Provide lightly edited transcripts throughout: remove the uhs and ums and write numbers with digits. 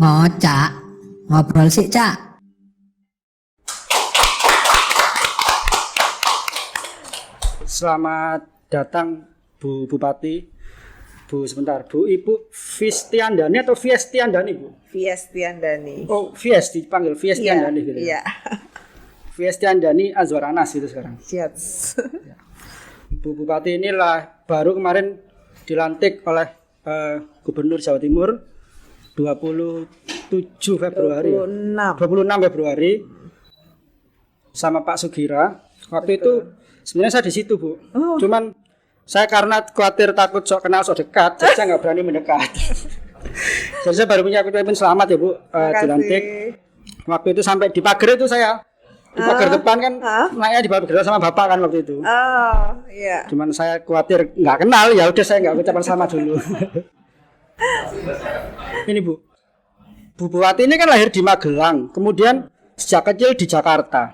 Oh, Cak. Ngobrol sih, Cak. Selamat datang Bu Bupati. Bu sebentar, Bu Ibu Fistiandani atau Fiestiandani, Bu? Fiestiandani. Oh, Fies dipanggil Fiestiandani gitu. Iya. Fiestiandani Azwaranas gitu sekarang. Yes. Bu Bupati inilah baru kemarin dilantik oleh Gubernur Jawa Timur 27 Februari. 26 Februari sama Pak Sugira. Waktu itu sebenarnya saya di situ, Bu. Cuman saya karena khawatir takut sok kenal sok dekat, jadi saya nggak berani mendekat. Jadi saya baru menyampaikan selamat ya, Bu, dilantik. Waktu itu sampai di pagar itu saya di pagar depan kan naiknya di pagar sama bapak kan waktu itu. Oh, iya. Cuman saya khawatir nggak kenal, ya udah saya nggak ucapan selamat dulu. Ini Bu Bupati ini kan lahir di Magelang, kemudian sejak kecil di Jakarta,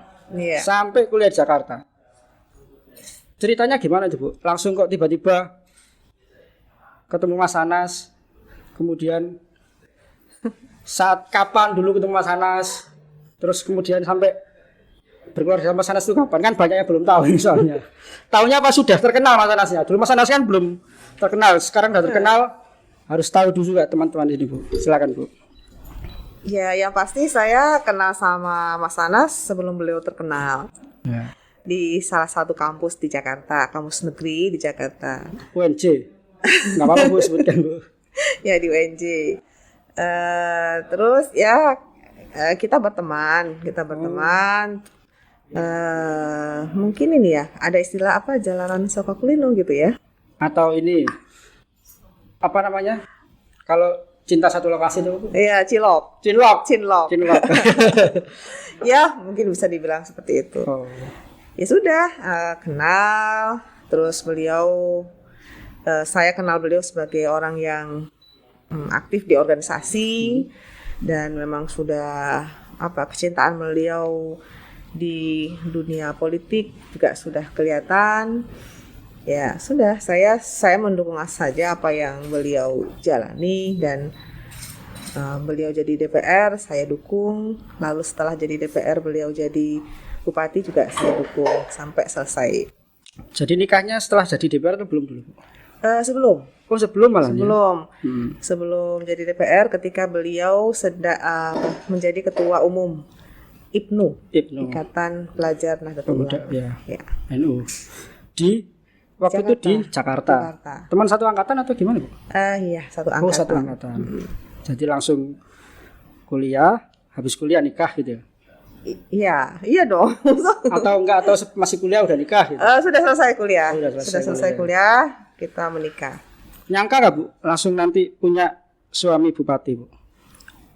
sampai kuliah di Jakarta. Ceritanya gimana itu, Bu? Langsung kok tiba-tiba ketemu Mas Anas, kemudian saat kapan dulu ketemu Mas Anas, terus kemudian sampai berkeluarga sama Mas Anas itu kapan? Kan banyak yang belum tahu soalnya. Tahunya apa sudah terkenal Mas Anasnya? Dulu Mas Anas kan belum terkenal, sekarang sudah terkenal. Harus tahu dulu juga teman-teman ini, Bu. Silakan, Bu. Ya, yang pasti saya kenal sama Mas Anas sebelum beliau terkenal. Ya. Di salah satu kampus di Jakarta, kampus negeri di Jakarta. UNJ. Nggak apa-apa, Bu, sebutkan, Bu. Ya, di UNJ. Terus ya kita berteman. Mungkin ini ya, ada istilah apa, jalanan Sokakulino gitu ya. Atau ini apa namanya? Kalau cinta satu lokasi itu? Iya, Cinlok. Ya, mungkin bisa dibilang seperti itu. Oh. Ya sudah, kenal. Terus saya kenal beliau sebagai orang yang aktif di organisasi, dan memang sudah kecintaan beliau di dunia politik juga sudah kelihatan. Ya sudah, saya mendukung saja apa yang beliau jalani, dan beliau jadi DPR saya dukung, lalu setelah jadi DPR beliau jadi bupati juga saya dukung sampai selesai. Jadi nikahnya setelah jadi DPR atau belum dulu? Sebelum. Oh, sebelum malah. Sebelum jadi DPR, ketika beliau sedang menjadi ketua umum IPNU. Ikatan Pelajar Nahdlatul Ulama. Ya. NU. Di waktu Jakarta. Itu di Jakarta. Teman satu angkatan atau gimana, Bu? Iya, satu angkatan. Oh, satu angkatan. Jadi langsung kuliah, habis kuliah nikah gitu ya? Iya dong. Atau enggak, atau masih kuliah udah nikah gitu? Sudah selesai kuliah. Sudah selesai kuliah, kita menikah. Nyangka nggak, Bu, langsung nanti punya suami bupati, Bu?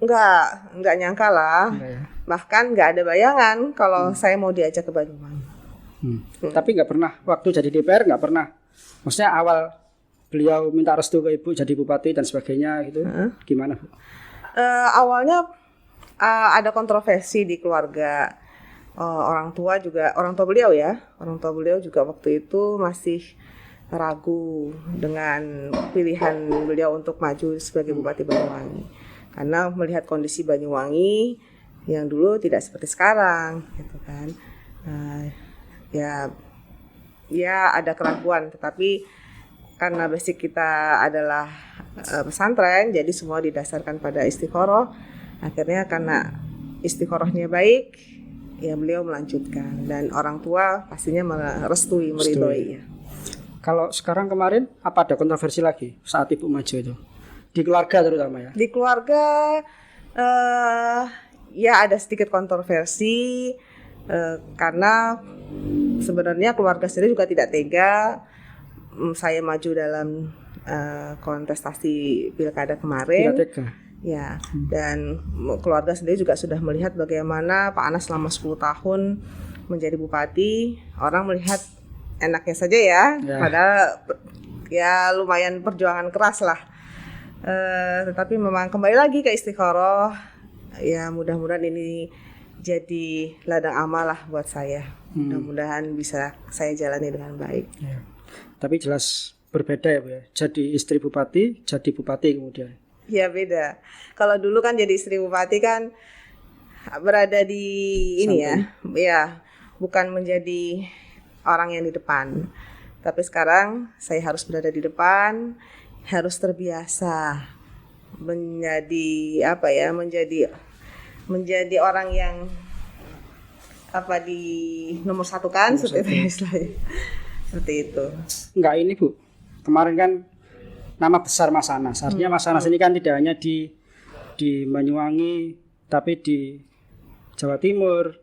Enggak nyangka lah. Ya. Bahkan enggak ada bayangan kalau saya mau diajak ke Banyuwangi. Tapi nggak pernah, waktu jadi DPR nggak pernah. Maksudnya awal beliau minta restu ke Ibu jadi bupati dan sebagainya gitu, gimana, Bu? Awalnya ada kontroversi di keluarga. Orang tua beliau juga waktu itu masih ragu dengan pilihan beliau untuk maju sebagai bupati Banyuwangi, karena melihat kondisi Banyuwangi yang dulu tidak seperti sekarang, gitu kan. Ya ada keraguan, tetapi karena basic kita adalah pesantren, jadi semua didasarkan pada istikharah. Akhirnya karena istikharahnya baik, ya beliau melanjutkan, dan orang tua pastinya merestui, meridhoi. Kalau sekarang kemarin apa ada kontroversi lagi saat Ibu maju itu? Di keluarga terutama ya? Di keluarga ya ada sedikit kontroversi, karena sebenarnya keluarga sendiri juga tidak tega saya maju dalam kontestasi pilkada kemarin. Tidak tega. Ya, dan keluarga sendiri juga sudah melihat bagaimana Pak Anas selama 10 tahun menjadi bupati. Orang melihat enaknya saja ya. Padahal ya lumayan perjuangan keras lah. Tetapi memang kembali lagi ke istikharah. Ya, mudah-mudahan ini jadi ladang amal lah buat saya. Mudah-mudahan bisa saya jalani dengan baik. Ya. Tapi jelas berbeda ya, Bu ya. Jadi istri bupati, jadi bupati kemudian. Ya beda. Kalau dulu kan jadi istri bupati kan berada di ini ya, ya bukan menjadi orang yang di depan. Tapi sekarang saya harus berada di depan, harus terbiasa menjadi apa ya, menjadi orang yang apa di nomor satu kan, seperti itu istilahnya. Seperti itu. Enggak ini Bu, kemarin kan nama besar Mas Anas. Artinya Mas Anas ini kan tidak hanya di Banyuwangi, tapi di Jawa Timur,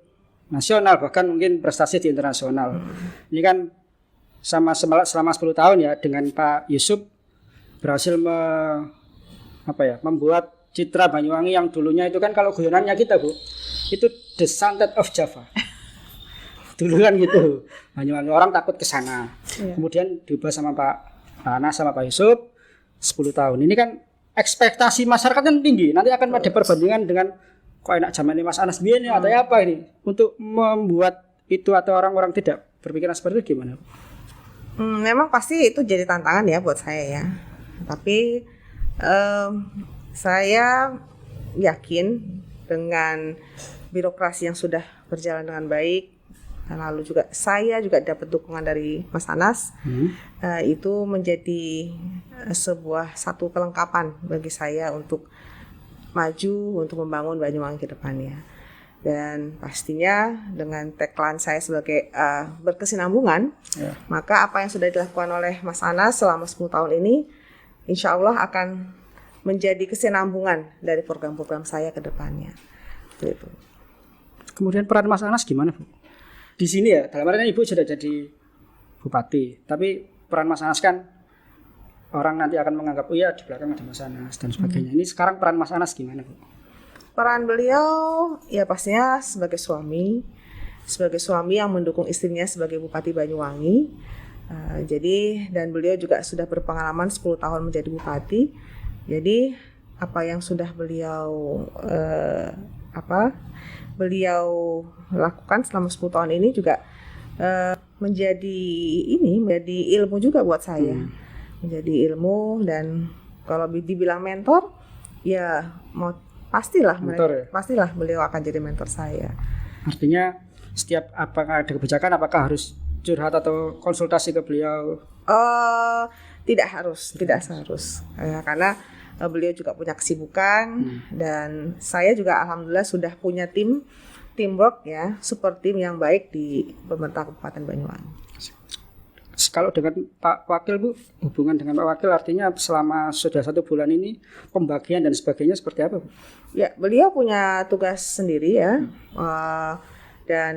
nasional, bahkan mungkin prestasi di internasional. Ini kan selama 10 tahun ya dengan Pak Yusuf berhasil membuat citra Banyuwangi yang dulunya itu kan kalau guyonannya kita Bu, itu the Santet of Java. Dulu kan gitu, Banyuwangi orang takut ke sana. Kemudian diubah sama Pak Anas sama Pak Yusuf 10 tahun. Ini kan ekspektasi masyarakat kan tinggi. Nanti akan ada perbandingan dengan kok enak zaman ini Mas Anas biyen atau apa ini. Untuk membuat itu atau orang-orang tidak berpikiran seperti itu gimana? Memang pasti itu jadi tantangan ya buat saya ya. Tapi saya yakin dengan birokrasi yang sudah berjalan dengan baik, lalu juga saya juga dapat dukungan dari Mas Anas, itu menjadi satu kelengkapan bagi saya untuk maju, untuk membangun Banyuwangi ke depannya. Dan pastinya dengan tagline saya sebagai berkesinambungan, maka apa yang sudah dilakukan oleh Mas Anas selama 10 tahun ini, insya Allah akan menjadi kesinambungan dari program-program saya ke depannya. Gitu. Kemudian peran Mas Anas gimana Bu? Di sini ya, dalam artinya Ibu sudah jadi bupati, tapi peran Mas Anas kan orang nanti akan menganggap, oh ya di belakang ada Mas Anas dan sebagainya. Ini sekarang peran Mas Anas gimana Bu? Peran beliau ya pastinya sebagai suami yang mendukung istrinya sebagai Bupati Banyuwangi. Jadi dan beliau juga sudah berpengalaman 10 tahun menjadi bupati. Jadi apa yang sudah beliau lakukan selama 10 tahun ini juga menjadi ilmu juga buat saya. Menjadi ilmu, dan kalau dibilang mentor ya pastilah beliau akan jadi mentor saya. Artinya setiap apakah ada kebijakan apakah harus curhat atau konsultasi ke beliau? Tidak harus. Karena beliau juga punya kesibukan, dan saya juga alhamdulillah sudah punya teamwork ya, support team yang baik di pemerintah Kabupaten Banyuwangi. Kalau dengan Pak Wakil Bu, hubungan dengan Pak Wakil artinya selama sudah 1 bulan ini pembagian dan sebagainya seperti apa Bu? Ya, beliau punya tugas sendiri ya, dan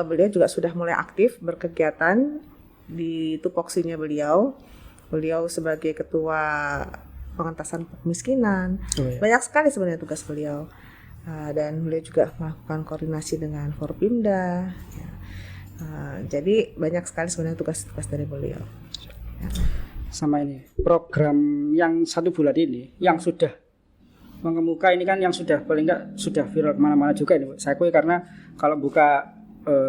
beliau juga sudah mulai aktif berkegiatan di tupoksinya beliau. Beliau sebagai ketua pengentasan kemiskinan, banyak sekali sebenarnya tugas beliau, dan beliau juga melakukan koordinasi dengan Forpimda. Ya. Jadi banyak sekali sebenarnya tugas-tugas dari beliau. Ya. Sama ini program yang 1 bulan ini yang sudah mengemuka ini kan yang sudah paling enggak sudah viral kemana-mana juga ini. Saya akui karena kalau buka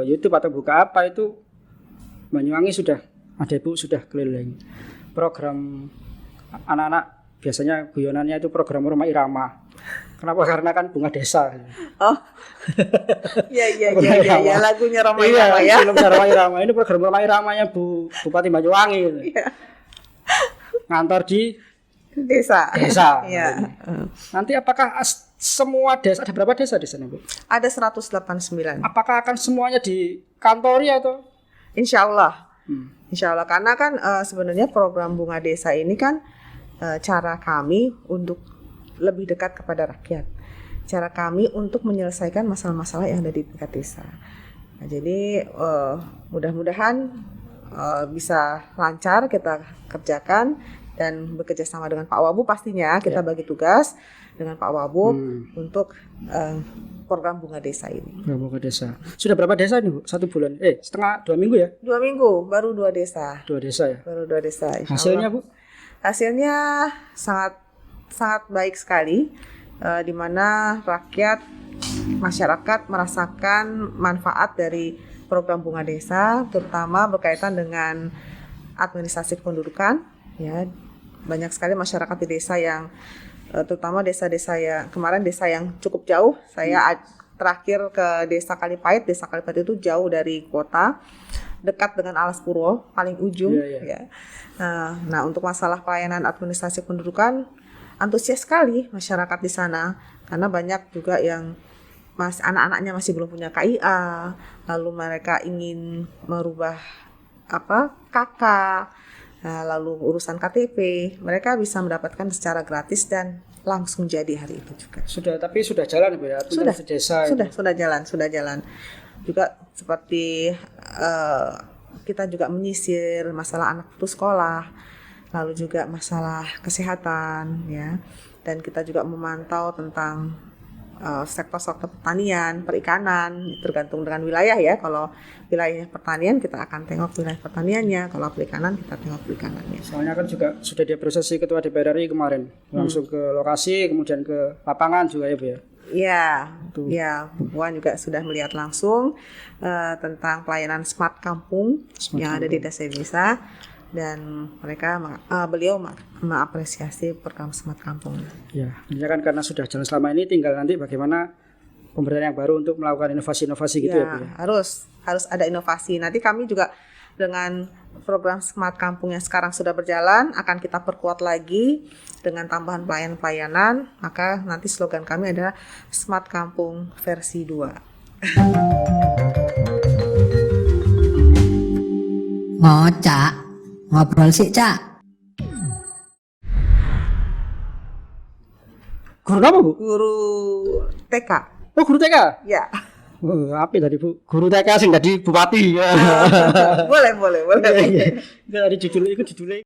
YouTube atau buka apa itu Banyuwangi sudah ada Ibu sudah keliling. Program anak-anak biasanya guyonannya itu program Rumah Irama. Kenapa? Karena kan bunga desa. Oh, iya, lagunya Roma Irama ya. Filmnya Roma Irama. Ini program Roma Iramanya Bupati Banyuwangi. Iya. Ngantor di desa. Ya. Nanti apakah semua desa, ada berapa desa di sana Bu? Ada 189. Apakah akan semuanya dikantori atau? Insya Allah, karena kan sebenarnya program Bunga Desa ini kan cara kami untuk lebih dekat kepada rakyat, cara kami untuk menyelesaikan masalah-masalah yang ada di tingkat desa. Nah, jadi mudah-mudahan bisa lancar kita kerjakan, dan bekerja sama dengan Pak Wabu pastinya kita bagi tugas dengan Pak Wabu untuk program Bunga Desa ini. Bunga Desa. Sudah berapa desa nih Bu? 1 bulan? 2 minggu ya? 2 minggu, baru 2 desa. 2 desa ya? Baru 2 desa. Hasilnya Bu? Hasilnya sangat baik sekali, di mana rakyat, masyarakat merasakan manfaat dari program Bunga Desa, terutama berkaitan dengan administrasi kependudukan, ya, banyak sekali masyarakat di desa yang terutama desa-desa yang kemarin desa yang cukup jauh. Saya terakhir ke Desa Kalipait. Desa Kalipait itu jauh dari kota, dekat dengan Alas Purwo, paling ujung. Ya. Nah, untuk masalah pelayanan administrasi pendudukan, antusias sekali masyarakat di sana karena banyak juga yang anak-anaknya masih belum punya KIA, lalu mereka ingin merubah KK, lalu urusan KTP, mereka bisa mendapatkan secara gratis dan langsung jadi hari itu juga. Tapi sudah jalan Bu ya? Sudah jalan. Juga seperti kita juga menyisir masalah anak putus sekolah, lalu juga masalah kesehatan ya. Dan kita juga memantau tentang sektor-sektor pertanian, perikanan, tergantung dengan wilayah ya. Kalau wilayah pertanian kita akan tengok wilayah pertaniannya, kalau perikanan kita tengok perikanannya. Soalnya kan juga sudah diapresiasi Ketua DPR RI kemarin, langsung ke lokasi, kemudian ke lapangan juga ya Bu ya? Iya, Bu Puan juga sudah melihat langsung tentang pelayanan smart kampung yang ada di desa-desa. Dan beliau mengapresiasi program Smart Kampung. Ya, ini kan karena sudah jalan selama ini, tinggal nanti bagaimana pemerintahan yang baru untuk melakukan inovasi-inovasi gitu ya Bu. Harus ada inovasi. Nanti kami juga dengan program Smart Kampung yang sekarang sudah berjalan akan kita perkuat lagi dengan tambahan pelayanan-pelayanan. Maka nanti slogan kami adalah Smart Kampung versi 2. Ngocak. Ngobrol sih, Cak. Guru apa Bu? Guru TK. Oh, guru TK? Ya. Api tadi Bu. Guru TK sing jadi bupati. Boleh. Enggak tadi judulnya